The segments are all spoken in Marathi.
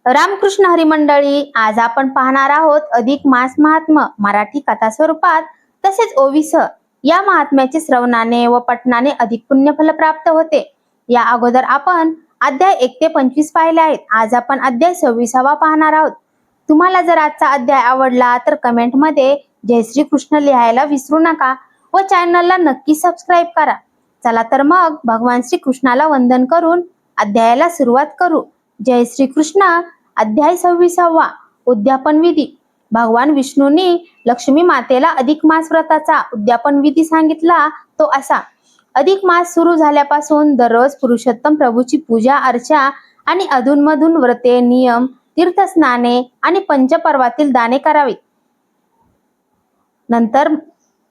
रामकृष्ण हरी मंडळी, आज आपण पाहणार आहोत अधिक मास महात्म्य मराठी कथा स्वरूपात तसेच ओविसह या महात्म्याचे श्रवणाने व पठणाने अधिक पुण्यफल प्राप्त होते। या अगोदर आपण अध्याय 1 ते 25 पाहिले आहेत। आज आपण अध्याय 26वा पाहणार आहोत। तुम्हाला जर आजचा अध्याय आवडला तर कमेंट मध्ये जय श्री कृष्ण लिहायला विसरू नका व चॅनलला नक्की सबस्क्राईब करा। चला तर मग भगवान श्री कृष्णाला वंदन करून अध्यायाला सुरुवात करू। जय श्री कृष्ण। अध्याय 26वा उद्यापन विधी। भगवान विष्णूंनी लक्ष्मी मातेला अधिक मास व्रताचा उद्यापन विधी सांगितला तो असा। अधिक मास सुरू झाल्यापासून दररोज पुरुषोत्तम प्रभूची पूजा अर्चा आणि अधूनमधून व्रते नियम तीर्थस्नाने आणि पंचपर्वातील दाने करावी। नंतर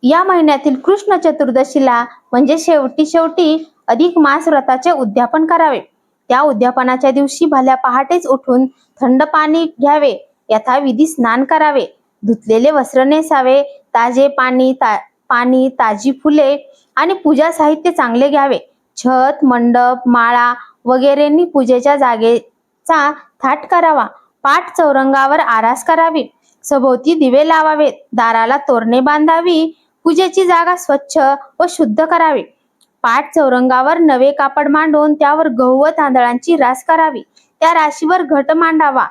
या महिन्यातील कृष्ण चतुर्दशीला म्हणजे शेवटी अधिक मास व्रताचे उद्यापन करावे। त्या उद्यापनाच्या दिवशी भल्या पहाटेच उठून थंड पाणी घ्यावे, यथाविधी स्नान करावे, धुतलेले वस्त्र नेसावे, ताजे पाणी ताजी फुले आणि पूजा साहित्य चांगले घ्यावे। छत मंडप माळा वगैरेंनी पूजेच्या जागेचा थाट करावा। पाठ चौरंगावर आरास करावी, सभोवती दिवे लावावेत, दाराला तोरणे बांधावी, पूजेची जागा स्वच्छ व शुद्ध करावी। पाठ चौरंगावर नवे कापड मांडून त्यावर गहू व तांदळांची रास करावी, त्या राशीवर घट मांडावा।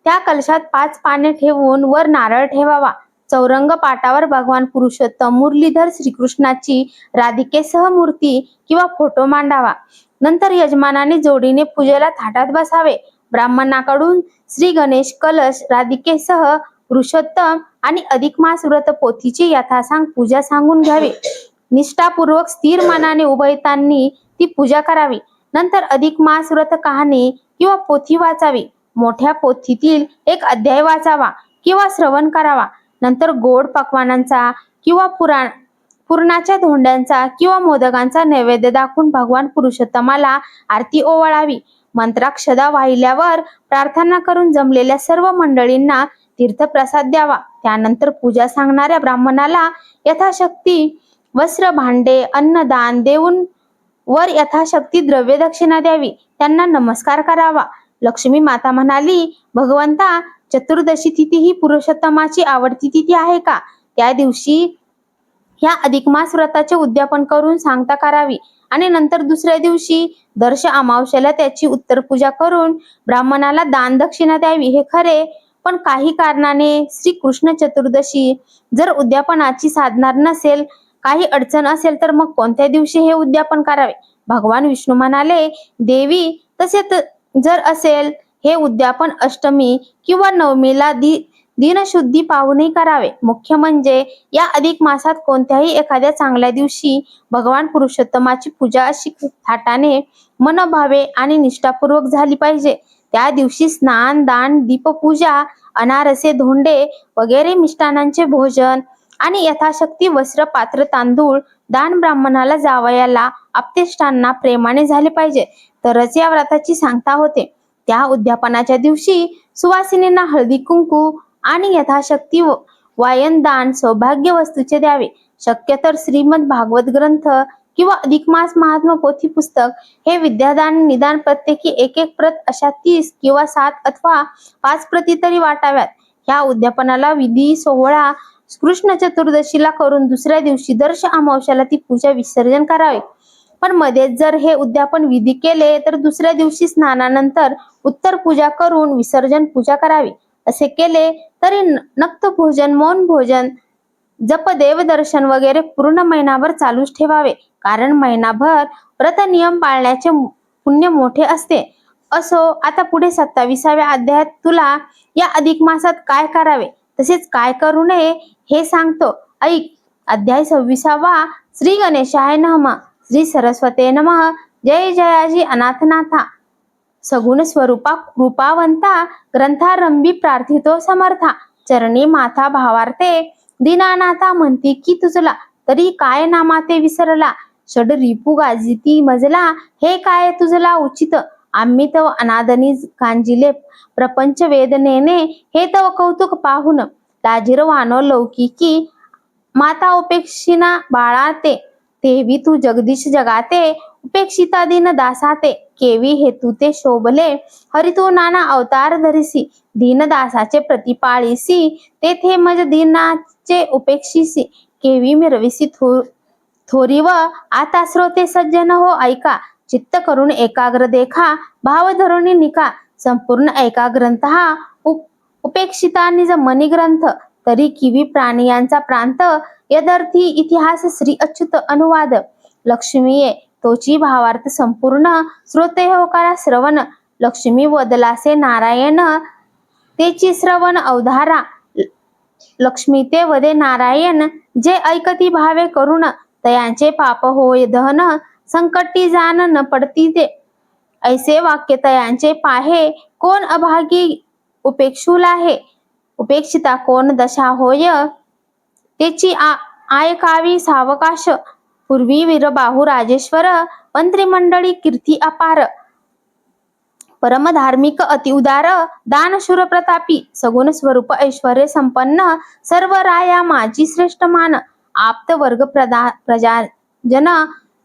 त्या कलशात 5 पाने ठेवून वर नारळ ठेवावा। चौरंग पाटावर भगवान पुरुषोत्तम मुरलीधर श्रीकृष्णाची राधिकेसह मूर्ती किंवा फोटो मांडावा। नंतर यजमानाने जोडीने पूजेला थाटात बसावे। ब्राह्मणाकडून श्री गणेश कलश राधिकेसह पुरुषोत्तम आणि अधिक मास व्रत पोथीची यथासांग पूजा सांगून घ्यावी। निष्ठापूर्वक स्थिर मनाने उभयतांनी ती पूजा करावी। नंतर अधिक मास व्रत कहाणी किंवा पोथी वाचावी। मोठ्या पोथीतील एक अध्याय वाचावा किंवा श्रवण करावा। नंतर गोड पक्वानांचा किंवा पुरणाच्या धोंड्यांचा किंवा मोदकांचा नैवेद्य दाखवून भगवान पुरुषोत्तमाला आरती ओवाळावी। मंत्राक्षदा वाहिल्यावर प्रार्थना करून जमलेल्या सर्व मंडळींना तीर्थप्रसाद द्यावा। त्यानंतर पूजा सांगणाऱ्या ब्राह्मणाला यथाशक्ती वस्त्र भांडे अन्नदान देऊन वर यथाशक्ती द्रव्य दक्षिणा द्यावी, त्यांना नमस्कार करावा। लक्ष्मी माता म्हणाली, भगवंता, चतुर्दशी तिथी ही पुरुषोत्तमाची आवडती तिथी आहे का? त्या दिवशी ह्या अधिक मास व्रताचे उद्यापन करून सांगता करावी आणि नंतर दुसऱ्या दिवशी दर्श अमावस्येला त्याची उत्तर पूजा करून ब्राह्मणाला दान दक्षिणा द्यावी हे खरे, पण काही कारणाने श्री कृष्ण चतुर्दशी जर उद्यापनाची साधणार नसेल, काही अडचण असेल तर मग कोणत्या दिवशी हे उद्यापन करावे? भगवान विष्णू म्हणाले, देवी, तसे जर असेल हे उद्यापन अष्टमी किंवा नवमीला दिनशुद्धी पाहूनही करावे। मुख्य म्हणजे या अधिक मासात कोणत्याही एखाद्या चांगल्या दिवशी भगवान पुरुषोत्तमाची पूजा अशी थाटाने मनभावे आणि निष्ठापूर्वक झाली पाहिजे। त्या दिवशी स्नान दान दीपपूजा अनारसे धोंडे वगैरे मिष्टानांचे भोजन आणि यथाशक्ती वस्त्र पात्र तांदूळ दान ब्राह्मणाला जावयाला आप्तेष्टांना प्रेमाने झाले पाहिजे, तरच या व्रताची सांगता होते। त्या उद्यापनाच्या दिवशी सुवासिनींना हळदी कुंकू आणि यथाशक्ती वायनदान सौभाग्य वस्तूचे द्यावे। शक्यतर श्रीमद भागवत ग्रंथ किंवा अधिक मास महात्म्य पोथी पुस्तक हे विद्यादान निदान प्रत्येकी एक प्रत अशा 30 किंवा 7 अथवा 5 प्रती तरी वाटाव्यात। ह्या उद्यापनाला विधी सोहळा कृष्ण चतुर्दशीला करून दुसऱ्या दिवशी दर्श अमावस्याला ती पूजा विसर्जन करावे। पण मध्येच जर हे उद्यापन विधी केले तर दुसऱ्या दिवशी स्नानानंतर उत्तर पूजा करून विसर्जन पूजा करावी। असे केले तरी नक्त भोजन मौन भोजन जप देवदर्शन वगैरे पूर्ण महिनाभर चालूच ठेवावे, कारण महिनाभर व्रत नियम पाळण्याचे पुण्य मोठे असते। असो, आता पुढे 27व्या अध्यायात तुला या अधिक मासात काय करावे तसेच काय करू नये हे सांगतो, ऐक। अध्याय 26वा। श्री गणेशाय नमः। श्री सरस्वते नमः। जय जयाजी अनाथनाथा। सगुण स्वरूपा कृपावंता ग्रंथारंभी प्रार्थितो समर्था। चरणी माथा भावार्थे दीनानाथा म्हणती की तुझला, तरी काय नामाते विसरला। षड रिपू गाजिती मजला, हे काय तुझला उचित। आम्ही तव अनादनी गांजिले प्रपंच वेदनेने, हे तव कौतुक पाहून। लाजिरवानो लौकिकी माता उपेक्षिना बाळाते, तेवी तू जगदीश जगाते उपेक्षिता दीन दासाते केवी हेतू ते शोभले हरितू नाना अवतार धरिसी दीनदासाचे प्रतिपाळीसी तेथे मज दीनाचे उपेक्षिसी केवी मिरविसी थोरीव आता श्रोते सज्जन हो ऐका चित्त करून एकाग्र देखा भाव धरुणी निका संपूर्ण ऐका ग्रंथ हा उपेक्षिता निज मनी ग्रंथ तरी किवी प्राणियांचा प्रांत यदर्थी इतिहास श्री अच्युत अनुवाद लक्ष्मीये तोची भावार्थ संपूर्ण श्रोते होकारा श्रवण लक्ष्मी वदलासे नारायण तेची श्रवण अवधारा लक्ष्मी ते वदे नारायण जे ऐकती भावे करुण तयांचे पाप होय दहन संकटी जाण न पडती ते ऐसे वाक्य तयांचे पाहे कोण अभागी उपेक्षुल आहे उपेक्षिता कोण दशा होय तेची आयकावी सावकाश पूर्वी वीरबाहू राजेश्वर मंत्रिमंडळी कीर्ती अपार परमधार्मिक अतिउदार दानशूर प्रतापी सगुण स्वरूप ऐश्वर्य संपन्न सर्व राया माझी श्रेष्ठ मान आप्त वर्ग प्रजाजन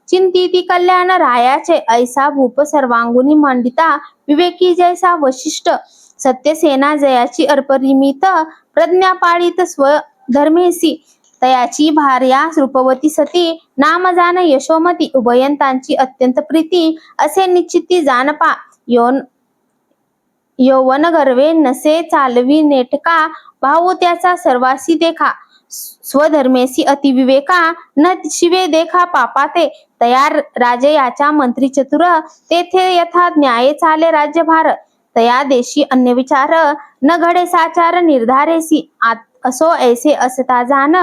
चिंतिती कल्याण रायाचे ऐसा भूप सर्वांगुनी मंडिता विवेकी जैसा वशिष्ठ सत्यसेना जयाची अर्परिमित प्रज्ञा पाळीत स्वधर्मेसी तयाची भार्या रूपवती सती नाम जाण यशोमती उभयंतांची अत्यंत प्रीती असे निश्चिती जानपा यौवन गर्वे नसे चालवी नेटका भाऊ त्याचा सर्वासी देखा स्वधर्मेसी अतिविवेका न शिवे देखा पापाते तया राजे याच्या मंत्री चतुर तेथे यथा न्याय चाले राज्यभार तया देशी अन्य विचार न घडे साचार निर्धारेसी असो ऐसे असता जाण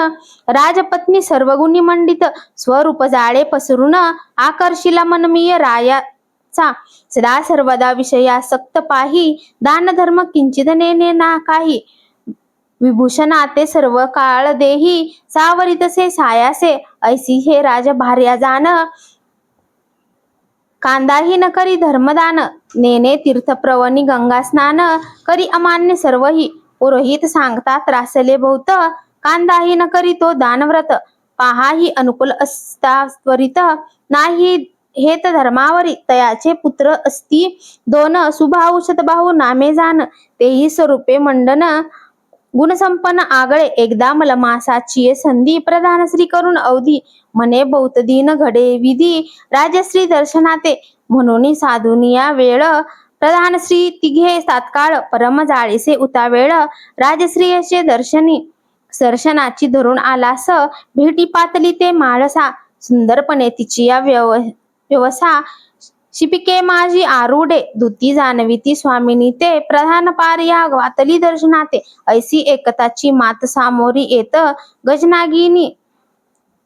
राजपत्नी सर्वगुणी मंडित स्वरूप जाळे पसरून आकर्षिला मनमीय रायाचा सदा सर्वदा विषयासक्त पाही दान धर्म किंचित नेने ना काही विभूषणाते सर्व काळ देही सावरितसे सायासे ऐसी हे राजभार्या जाण कांदाही न करी धर्मदान नेने तीर्थप्रवणी गंगा स्नान करी अमान्य सर्वही पुरोहित सांगता त्रासले बहुत कांदाही न करी तो दानव्रत पाहाही अनुकूल असता त्वरित नाही हेत धर्मावरी तयाचे पुत्र असती दोन सुभाऊ शतबाहू नामे जाण तेही स्वरूपे मंडन गुणसंपन्न आगळे एकदा मलमासाची संधी प्रधान श्री करून अवधी म्हणे बहुत दिन घडे विधी राजश्री दर्शनाते म्हणून साधुनिया वेळ प्रधान श्री तिघे तात्काळ परम जाळीसे उतावेळ राजश्रीयचे दर्शनाची धरून आलास भेटी पातली ते माळसा सुंदरपणे तिची या व्यवसा शिपिके माझी आरुडे धुती जाणविती स्वामिनी ते प्रधान पार या वातली दर्शनाते ऐसी एकताची मात सामोरी येत गजनागिनी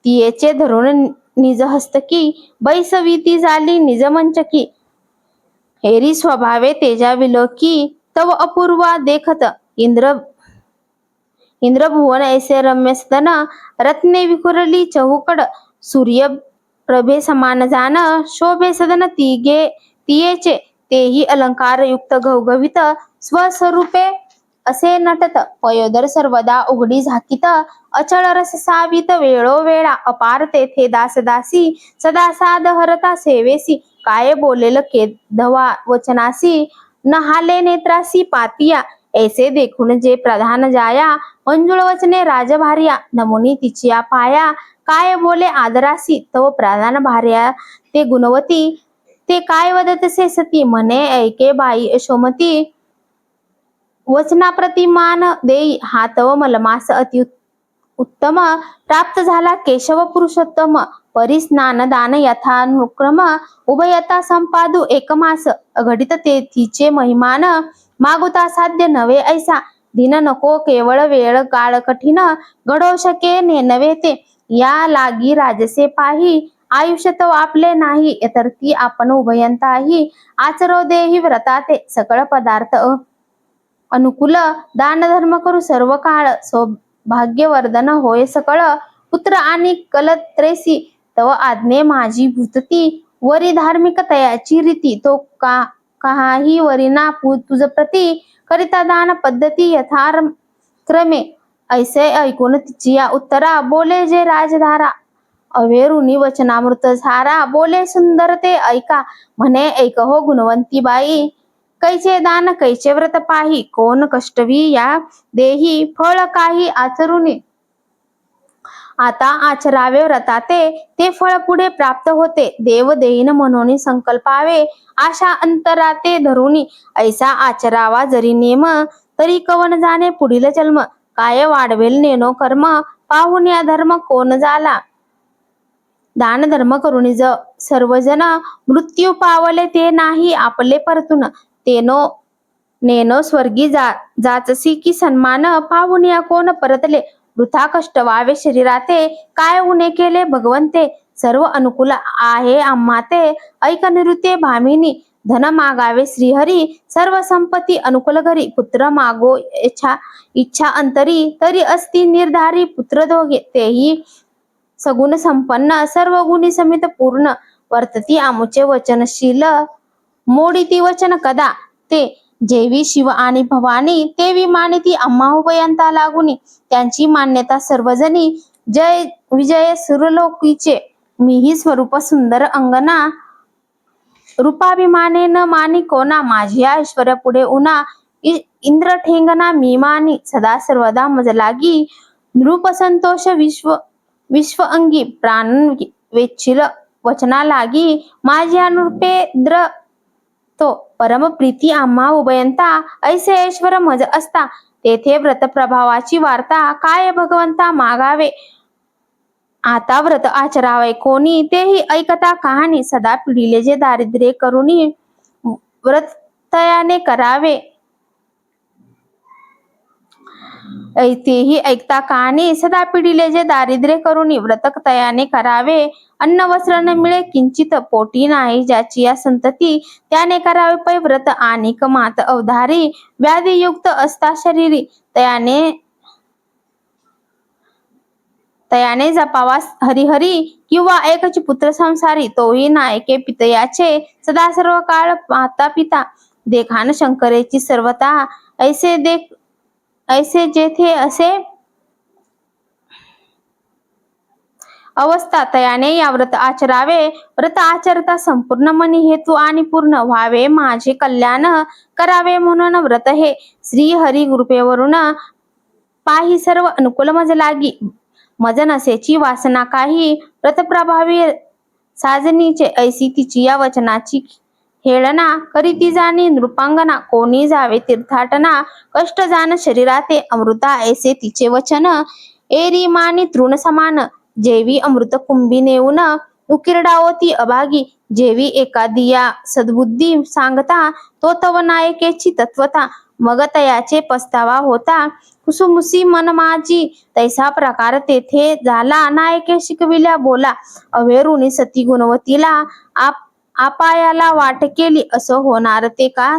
तियेचे धरून निज हस्तकी बैसविती झाली निज मंचकी हेरी स्वभावे तेजा विलोकी तव अपूर्वा देखत इंद्रभुवन ऐसे रम्य सदन रत्ने विखुरली चहूकड सूर्य प्रभे समान जाण शोभे सदन तियेचे तेही अलंकार युक्त घवघवीत स्वस्वरूपे असे नटत पयोदर सर्वदा उघडी झाकीत अचळ रस सावित वेळोवेळा अपार तेथे दासदासी सदा साध हरता सेवेसी काय बोलेल केधवा वचनासी न हाले नेत्रासी पातिया ऐसे देखून जे प्रधान जाया मंजुळ वचने राजभार्या नमुनी तिचिया पाया काय बोले आदरासी तव प्रधान भार्या ते गुणवती ते काय वदतसे सती म्हणे ऐके बाई यशोमती वचना प्रतिमान देई हा तव मलमास अति उत्तम प्राप्त झाला केशव पुरुषोत्तम परिस्नान दान यथानुक्रम उभयता संपादू एकमास अघटित तेथीचे महिमान मागुता साध्य नवे ऐसा दिन नको केवळ वेळ काळ कठीण घडो शके नेनवे ते या लागी राजसे पाही आयुष्य तो आपले नाही यतर्थी आपण उभयंताही आचरो देही व्रताते सकळ पदार्थ अनुकूल दान धर्म करू सर्व काळ सौभाग्यवर्धन होय सकळ पुत्र आणि कलत्रेसी तव आज्ञे माझी भूतती वरी धार्मिक तयाची रीती तो काही वरीना तुझ प्रती करिता दान पद्धती यथाक्रमे ऐसे ऐकून तिची या उत्तरा बोले जे राजधारा अवेरुनी वचनामृत सारा, बोले सुंदर ते ऐका, म्हणे ऐक हो गुणवंती बाई. कैचे दान कैचे व्रत पाही, कोण कष्टवी या देही, फळ काही आचरुनी. आता आचरावे व्रताते, ते फळ पुढे प्राप्त होते. देव देईन म्हणून संकल्पावे, आशा अंतराते धरुनी. ऐसा आचरावा जरी नेम, तरी कवन जाणे पुढील जन्म. काय वाढवेल नेनो कर्म, पाहून या धर्म कोण झाला. दान धर्म करुणी सर्वजन, मृत्यू पावले ते नाही आपले परतून. तेनो नेनो स्वर्गी जाचसी की सन्मान, पाहून या कोण परतले. वृथा कष्ट व्हावे शरीराते, काय उणे केले भगवंते. सर्व अनुकूल आहे आम्हा ते, ऐक निरुते भामिनी. धन मागावे श्रीहरी, सर्व संपत्ती अनुकूल घरी. पुत्र मागो इच्छा अंतरी, तरी असती निर्धारी. पुत्र दोघे तेही सगुण संपन्न, सर्व गुणी समित पूर्ण. वर्तती आमुचे वचनशील, मोडिती वचन कदा. ते जेवी शिव आणि भवानी, तेवी मानिती आम्हा उभयंता लागुनी. त्यांची मान्यता सर्वजणी, जय विजय सुरलोकीचे. मीही स्वरूप सुंदर अंगना, रूपाभिमाने न मानी कोणा. माझी ऐश्वर्य पुढे उना, इंद्र ठेंगणा मी मानी. सदा सर्वदा मज लागी, नृप संतोष विश्व अंगी. प्राण वेच्छिल वचना लागी, माझी अनुरूपे द्र तो. परम प्रीती आम्हा उभयंता, ऐसे ऐश्वर मज असता. तेथे व्रत प्रभावाची वार्ता, काय भगवंता मागावे. आता व्रत आचरावे कोणी, तेही ऐकता कहाणी. सदा पिढीले जे दारिद्र्य करुणी, व्रत तयाने करावे. तेही ऐकता कहाणी, सदा पिढीले जे दारिद्र्य करुणी. व्रत तयाने करावे, अन्न वस्त्र न मिळे किंचित. पोटी नाही ज्याची या संतती, त्याने करावे पै व्रत. आणिक मात अवधारी, व्याधियुक्त असता शरीरी. तयाने जपावा हरिहरी, किंवा एकच पुत्र संसारी. तोही नायके पितयाचे, सदा सर्व काळ माता पिता. देखान शंकरेची सर्वता, ऐसे जेथे असे अवस्था. तयाने या व्रत आचरावे, व्रत आचरता संपूर्ण मनी हेतू आणि पूर्ण. व्हावे माझे कल्याण, करावे म्हणून व्रत हे. श्री हरी कृपेवरून, पाही सर्व अनुकूल मज लागी. मज नसेची वासना काही, व्रत प्रभावी साजनीचे. ऐसी तिची या वचनाची हेळना, करीती जाणी नृपांगना. कोणी जावे तीर्थाटना, कष्ट जाण शरीराते. अमृता ऐसे तिचे वचन, एरी मानी तृण समान. जेवी अमृत कुंभी नेऊन, उकिरडावती अभागी. जेवी एकादिया सद्बुद्धी सांगता, तो तव नायकेची तत्वता. मग तयाचे पस्तावा होता, कुसुमुसी मन माझी. तैसा प्रकार तेथे झाला, नायके शिकविल्या बोला. अवेरुनी सती गुणवतीला, आपायाला वाट केली. असं होणार ते का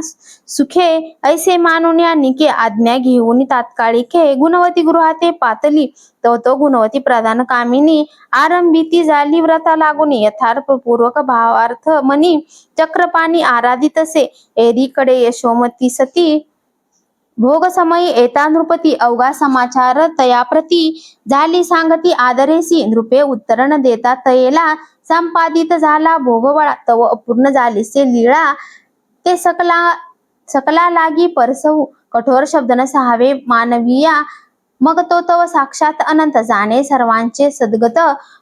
सुखे, ऐसे मानून या निके. आज्ञा घेऊन तात्कालिके, गुणवती गृहाते पातली. तो गुणवती प्रधान कामिनी, आरंभी ती झाली व्रता लागुनी. यथार्थ पूर्वक भावार्थ मनी, चक्रपाणी आराधितसे. एरीकडे यशोमती सती, भोग समयी येता नृपती. अवघा समाचार तयाप्रती, झाली सांगती आदरेसी. नृपे उत्तर न देता तयेला, संपादित झाला भोगवळा. तव अपूर्ण झालीसे लीळा, ते सकला लागी परसहू. कठोर शब्द न सहावे मानवीया, मग तो तव साक्षात अनंत. जाणे सर्वांचे सद्गत,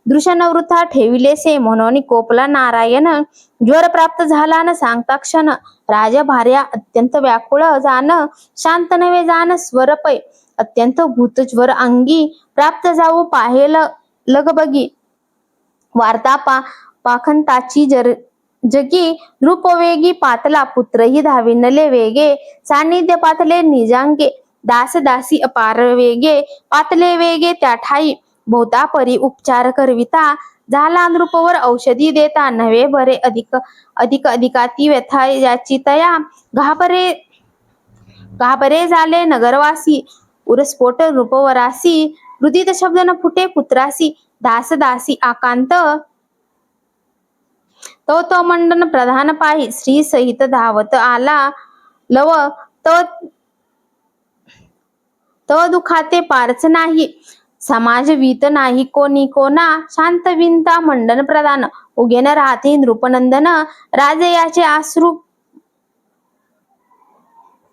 दृश्य न वृथा ठेविलेसे. म्हणून कोपला नारायण, ज्वर प्राप्त झाला न सांगता क्षण. राजभार्या अत्यंत व्याकुळ जाण, शांत नव्हे जाण स्वरपै. अत्यंत भूत ज्वर अंगी, प्राप्त जाऊ पाहेल लगबगी. वार्ता पाखंताची जगी, नृपवेगी पातला. पुत्रही धाविनले वेगे, सान्निध्य पातले निजांगे. दास दासी अपार वेगे, पातले वेगे त्या ठाई. बहुता परी उपचार करविता, झाला नृपवर औषधी देता. नव्हे बरे अधिकाती व्यथा याची तया. घाबरे झाले नगरवासी, उरस्फोट नृपवरासी. हृदित शब्द न फुटे पुत्रासी, दास दासी आकांत. तो मंडन प्रधान पाही, श्री सहित धावत आला लव. तो दुखाते पारच नाही, समाजवीत नाही कोणी कोणा, शांत विंता मंडन प्रधान, उगेन राहते नृपनंदन, राजे याचे आश्रू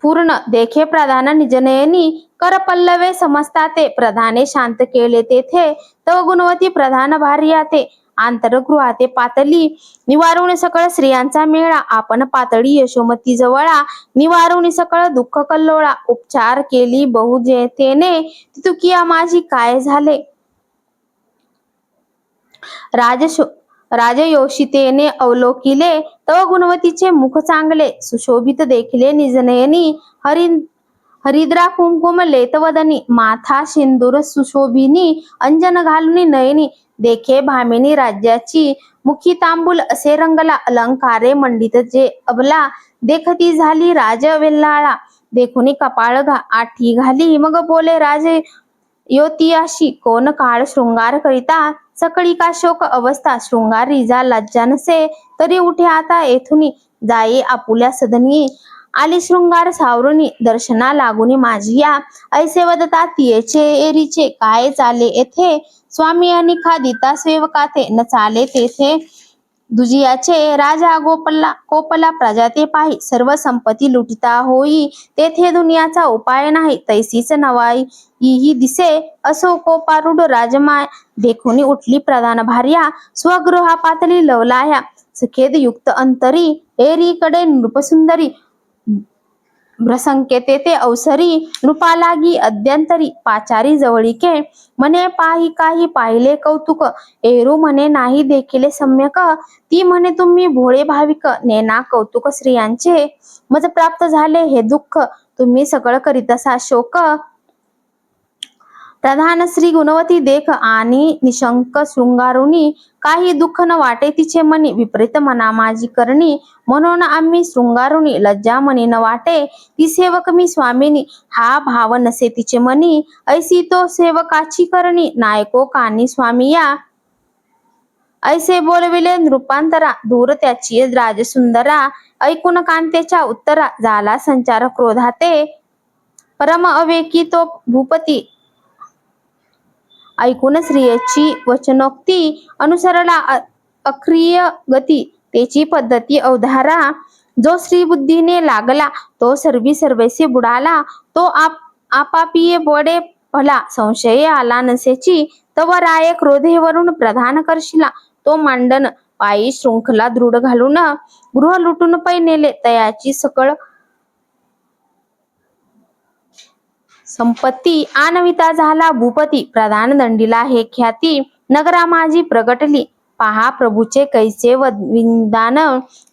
पूर्ण, देखे प्रधान निजनयनी, कर पल्लवे समजता ते, प्रधाने शांत केले तेथे, तव गुणवती प्रधान भार्या ते, आंतरगृहाते पातली, निवारुणी सकळ स्त्रियांचा मेळा, आपण पातळी यशोमती जवळा, निवारुणी सकळ दुःख कल्लोळा, उपचार केली बहु जेतेने, तितुकिया माझी काय झाले. राजयोषितेने अवलोकिले, तव गुणवतीचे मुख चांगले, सुशोभित देखिले निजनयनी, हरिद्रा कुंकुम लेतवदनी, माथा सिंदूर सुशोभिनी, अंजन घालुनी नयनी, देखे भामिनी राज्याची, मुखी तांबूल असे रंगला, अलंकारे मंडित जे अबला, देखती झाली राज वेल्हाळा, देखुनी कपाळ आठी घाली, मग बोले राजे योतियाशी, कोण काळ शृंगार करिता, सकळी का शोक अवस्था, शृंगार रिजा लज्जा नसे, तरी उठे आता येथुनी, जाई आपुल्या सदनी, आली शृंगार सावरुनी, दर्शना लागुनी माझी या, ऐसे वदता तियेचे एरीचे, काय चाले येथे, स्वामी अनिखा दिता सेवकाथे, न चाले तेथे दुजियाचे, राजा कोपला प्रजा ते पाही, सर्व संपत्ती लुटिता होई, तेथे दुनियाचा उपाय नाही, तैसीच नवाई ही दिसे, असो कोपारूढ राजमाय, देखुनी उठली प्रधान भार्या, स्वगृहा पातली लवलाया, सखेद युक्त अंतरी, एरीकडे नृपसुंदरी, भ्रसंकेते ते अवसरी, नृपालागी अद्यंतरी, पाचारी जवळीके, म्हणे पाही काही पाहिले कौतुक, एरू म्हणे नाही देखिले सम्यक, ती म्हणे तुम्ही भोळे भाविक, नेना कौतुक स्त्रियांचे, मज प्राप्त झाले हे दुःख, तुम्ही सकळ करीतसा शोक. प्रधान श्री गुणवती देख आणि निशंक शृंगारुनी, काही दुःख न वाटे तिचे मनी, विपरीत मना माझी करणी, म्हणून आम्ही शृंगारुनी, लज्जा मनी न वाटे, ती सेवक मी स्वामिनी, हा भाव नसे तिचे मनी, ऐसी तो सेवकाची करणी, नायको कानी स्वामी या. ऐसे बोलविले नृपांतरा, दूर त्याची राजसुंदरा, ऐकून कांतेच्या उत्तरा, झाला संचार क्रोधाते, परम अवेकी तो भूपती, ऐकून स्त्रियेची वचनोक्ती, अनुसरला अक्रिय गती, तेची पद्धती अवधारा, जो श्री बुद्धीने लागला, तो सर्वेसी बुडाला, तो आपापिये बडे भला, संशय आला नसेची, तव राये क्रोधेवरून प्रधान करशिला, तो मांडन पायी शृंखला दृढ घालून, गृह लुटून पै नेले, तयाची सकळ संपत्ती, आणविता झाला भूपती, प्रधान दंडीला हे ख्याती, नगरा माझी प्रगटली, पहा प्रभूचे कैसे विंदान,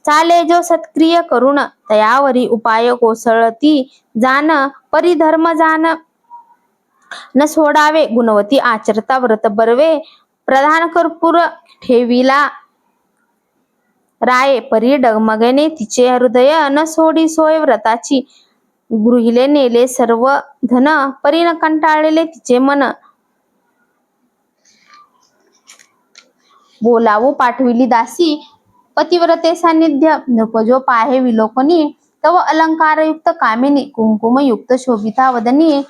चाले जो सत्क्रिय करुण, तयावरी उपाय कोसळती जान, परिधर्म जान न सोडावे, गुणवती आचरता व्रत बरवे, प्रधान कर्पूर ठेविला राये, परी डगमगणे तिचे हृदय, न सोडी सोय व्रताची, गृहिले नेले सर्व धन, परी न कंटाळले तिचे मन, बोलावू पाठविली दासी, पतिव्रते सान्निध्य, नृपजो पाहे विलोकनी, तव अलंकारयुक्त कामिनी, कुंकुमयुक्त शोभिता वदनी,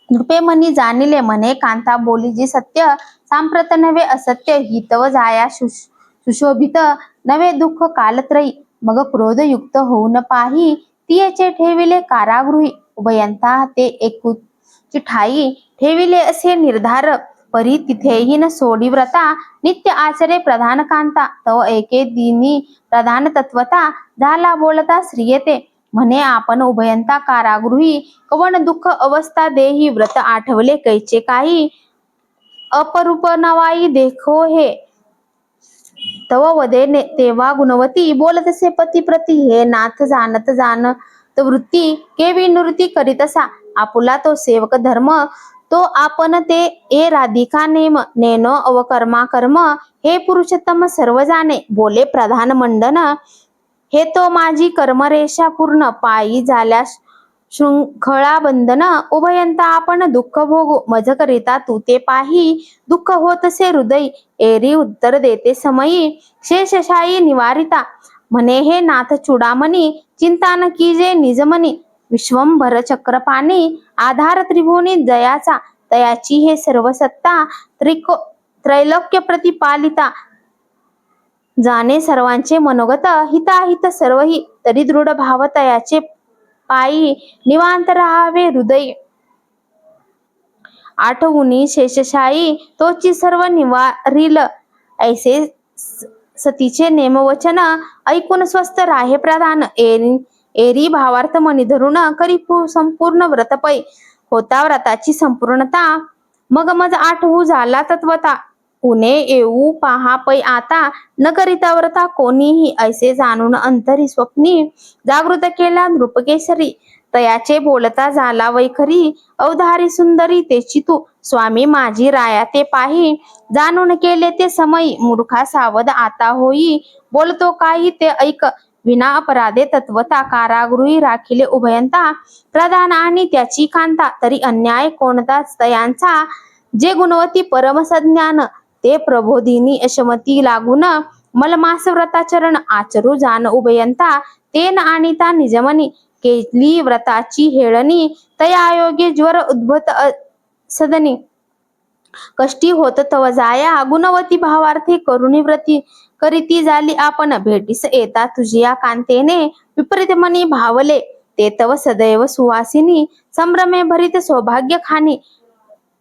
नृपे मनी जाणिले म्हणे कांता बोली जी सत्य, सांप्रत नव्हे असत्य, ही तव जाया सुशोभित, नवे दुःख कालत्रयी, मग क्रोधयुक्त होऊन पाही, तियेचे ठेविले कारागृही, उभयंता ते एकूची ठाई, ठेविले असे निर्धार, परी तिथेही न सोडी व्रता, नित्य आचरे प्रधान कांता, तव एके दिनी प्रधान तत्वता, झाला बोलता स्त्रियेते, म्हणे आपण उभयंता कारागृही, कवन दुःख अवस्था देही, व्रत आठवले कैचे काही, अपरूप नवाई देखो हे, तव वदे तेव्हा गुणवती, बोलतसे पती प्रती, हे नाथ जाणत जाणत वृत्ती, केवी नृती करीतसा, आपुला तो सेवक धर्म, तो आपण ते ए राधिका नेम, नेनो अवकर्मा कर्म, हे पुरुषोत्तम सर्व जाणे, बोले प्रधान मंडन, हे तो माझी कर्मरेषा पूर्ण, पायी झाल्या शृंखळा बंधन, उभयंता आपण दुःख भोगू, मज करिता तू ते पाही, दुःख होतसे हृदयी, एरी उत्तर देते समयी, शेषशायी निवारिता, म्हणे हे नाथ चूडामणी, चिंता न कीजे निजमनी, विश्वंभर चक्रपाणी, आधार त्रिभुवनी जयाचा, तयाची हे सर्व सत्ता त्रैलोक्य प्रतिपालिता जाणे सर्वांचे मनोगत हिताहित सर्वही तरी दृढ भाव तयाचे पायी निवांत राहावे हृदय आठवुनी शेषशायी तोची सर्व निवारील ऐसे सतीचे नेमवचन ऐकून स्वस्थ राहे प्रधान एरी भावार्थ मनी धरून करी संपूर्ण व्रतपै होता व्रताची संपूर्णता मग मज आठवू झाला तत्वता उने येऊ पहा पै आता न करिता व्रता कोणीही ऐसे जाणून अंतरी स्वप्नी जागृत केला नृपकेशरी तयाचे बोलता झाला वैखरी अवधारी सुंदरी तेची तू स्वामी माझी राया ते पाही जाणून केले ते समयी मूर्खा सावध आता होई बोलतो काही ते ऐक विना अपराधे तत्वता कारागृही राखिले उभयंता प्रधान आणि त्याची कांता तरी अन्याय कोणताच तयांचा जे गुणवती परमसज्ञान ते प्रबोधिनी यशमती लागून मलमास व्रताचरण आचरू जाण उभयंता तेन आणिता निजमनी केली व्रताची हेळणी तया योगे ज्वर उद्भत सदनी कष्टी होत तव जाया गुणवती भावार्थी करुणी व्रती करीती झाली आपण भेटीस येता तुझिया कांतेने विपरीत मनी भावले ते तव सदैव सुवासिनी संभ्रमे भरित सौभाग्य खानी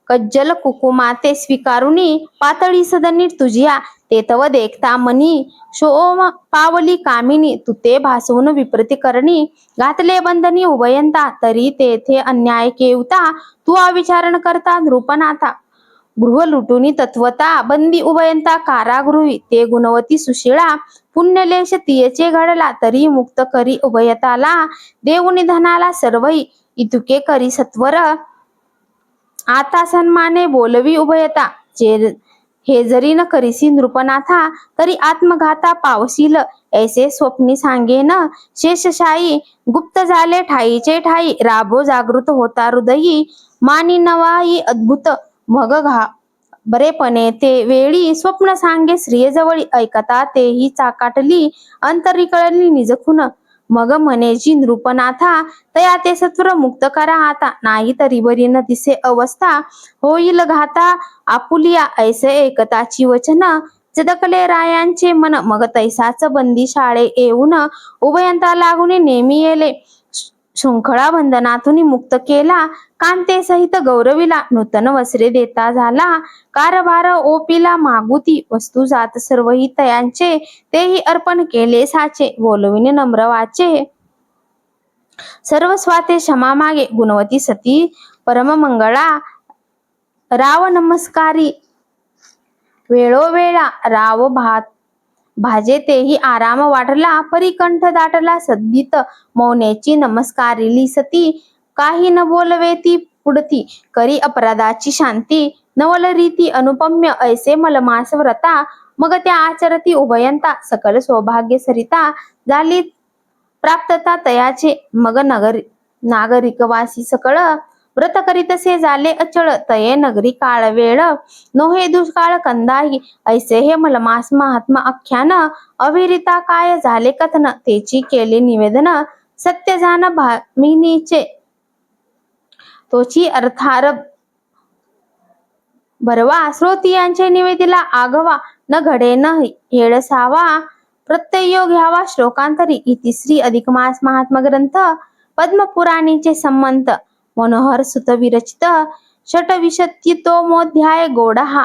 कज्जल कुकुमाते स्वीकारुनी पातळी सदनी तुझिया ते तव देखता मनी शोम पावली कामिनी तू ते भासवून विपरीत करणी घातले बंधनी उभयंता तरी तेथे अन्याय केवता तू अविचारण करता नृपनाथा गृह लुटुनी तत्वता बंदी उभयंता कारागृही ते गुणवती सुशिळा पुण्यलेश तियेचे घडला तरी मुक्त करी उभयताला देऊनी धनाला सर्वही इतुके करी सत्वर आता सन्माने बोलवी उभयता हे जरी न करीसी नृपनाथा तरी आत्मघाता पावशील ऐसे स्वप्नी सांगेन शेषशायी गुप्त झाले ठाईचे ठाई राबो जागृत होता हृदयी मानी नवाई अद्भुत मग बरेपणे ते वेळी स्वप्न सांगे श्रियजवळी ऐकता तेही चाकाटली अंतरी कळली निजखुन मग म्हणेची नृपनाथा तया ते सत्वर मुक्त करा आता नाही तरी बरी न दिसे अवस्था होईल घाता आपुलिया ऐसे एकताची वचन जदकले रायांचे मन मग तैसाच बंदी शाळे येऊन उभयंता लागून नेमी येले शृंखळा बंधनातून मुक्त केला कांते सहित गौरविला नूतन वस्त्रे देता झाला कारभार ओपिला मागुती वस्तू जात सर्वही तयांचे तेही अर्पण केले साचे बोलविने नम्र वाचे सर्व स्वाते क्षमा मागे गुणवती सती परम मंगळा राव नमस्कारी वेळोवेळा राव भाजे तेही आराम वाटला परिकंठ दाटला सद्दित मौनेची नमस्कारिली सती काही न बोलवे ती पुढती करी अपराधाची शांती नवल रीती अनुपम्य ऐसे मलमास व्रता मग त्या आचरती उभयंता सकल सौभाग्य सरिता झाली प्राप्तता तयाचे मग नागरिकवासी सकळ व्रत करीतसे झाले अचळ तये नगरी काळ वेळ नोहे दुष्काळ कंदाही ऐसे हे मलमास महात्मा आख्यान अविरिता काय झाले कथन तेची केले निवेदन सत्य जाण भामिनीचे तोची अर्थार भरवा श्रोतियांचे निवेदिला आगवा न घडे न हेळसावा प्रत्ययो घ्यावा श्लोकांतरी इतिश्री अधिक मास महात्मा ग्रंथ पद्मपुराणीचे संमंत मनोहर सुत विरचित षटविशत्तमोध्याय गोडहा.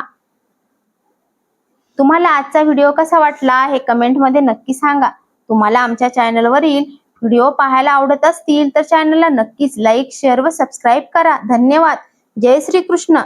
तुम्हाला आजचा व्हिडिओ कसा वाटला हे कमेंट मध्ये नक्की सांगा. तुम्हाला आमच्या चॅनलवरील व्हिडिओ पाहायला आवडत असतील तर चॅनलला नक्कीच लाईक शेअर व सबस्क्राईब करा. धन्यवाद. जय श्री कृष्ण.